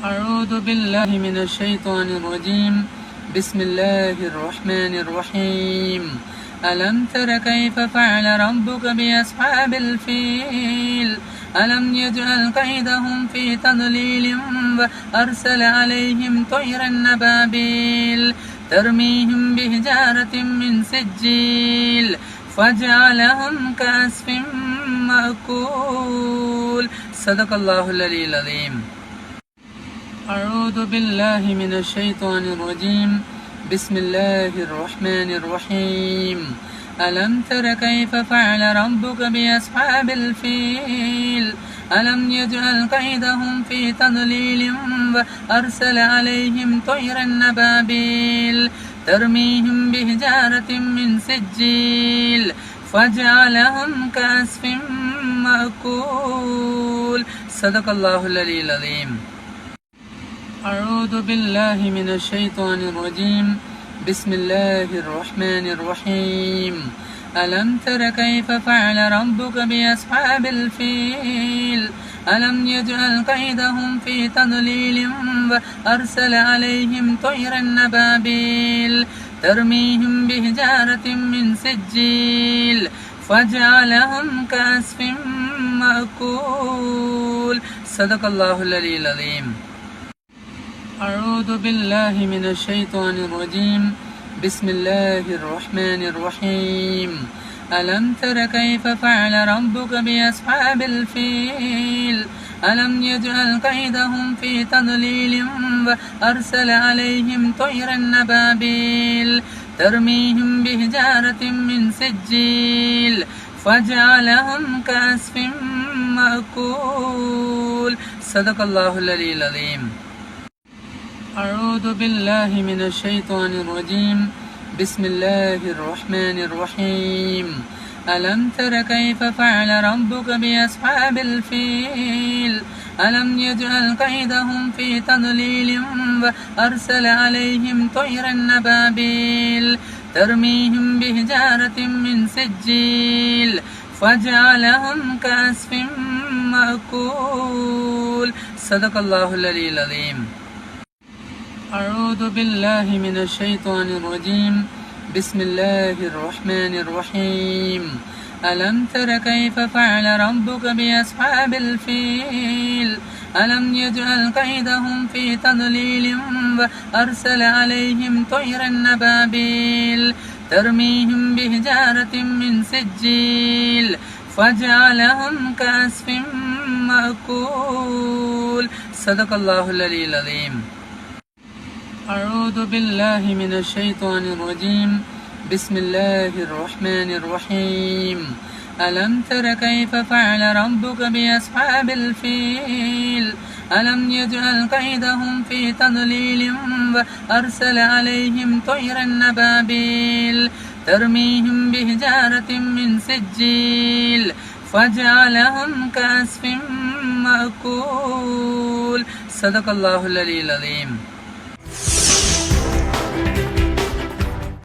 أعوذ بالله من الشيطان الرجيم. بسم الله الرحمن الرحيم. ألم تر كيف فعل ربك بأصحاب الفيل ألم يجعل كيدهم في تضليل وأرسل عليهم طيرا أبابيل ترميهم بحجارة من سجيل فجعلهم كعصف مأكول. صدق الله العلي العظيم. أعوذ بالله من الشيطان الرجيم. بسم الله الرحمن الرحيم. ألم تر كيف فعل ربك بأصحاب الفيل ألم يجعل كيدهم في تضليل وأرسل عليهم طيرا أبابيل ترميهم بحجارة من سجيل فجعلهم كعصف مأكول. صدق الله العلي العظيم. أعوذ بالله من الشيطان الرجيم. بسم الله الرحمن الرحيم. ألم تر كيف فعل ربك بأصحاب الفيل ألم يجعل كيدهم في تضليل وأرسل عليهم طيرا أبابيل ترميهم بحجارة من سجيل فجعلهم كعصف مأكول. صدق الله العلي العظيم. أعوذ بالله من الشيطان الرجيم. بسم الله الرحمن الرحيم. ألم تر كيف فعل ربك بأصحاب الفيل ألم يجعل كيدهم في تضليل وأرسل عليهم طيرا أبابيل ترميهم بحجارة من سجيل فجعلهم كعصف مأكول. صدق الله العلي العظيم. أعوذ بالله من الشيطان الرجيم. بسم الله الرحمن الرحيم. ألم تر كيف فعل ربك بأصحاب الفيل ألم يجعل كيدهم في تضليل وأرسل عليهم طيرا أبابيل ترميهم بحجارة من سجيل فجعلهم كعصف مأكول. صدق الله العلي العظيم. أعوذ بالله من الشيطان الرجيم. بسم الله الرحمن الرحيم. ألم تر كيف فعل ربك بأصحاب الفيل ألم يجعل كيدهم في تضليل وأرسل عليهم طيرا أبابيل ترميهم بحجارة من سجيل فجعلهم كعصف مأكول. صدق الله العلي العظيم. أعوذ بالله من الشيطان الرجيم. بسم الله الرحمن الرحيم. ألم تر كيف فعل ربك بأصحاب الفيل ألم يجعل كيدهم في تضليل وأرسل عليهم طيرا أبابيل ترميهم بحجارة من سجيل فجعلهم كعصف مأكول. صدق الله العلي العظيم.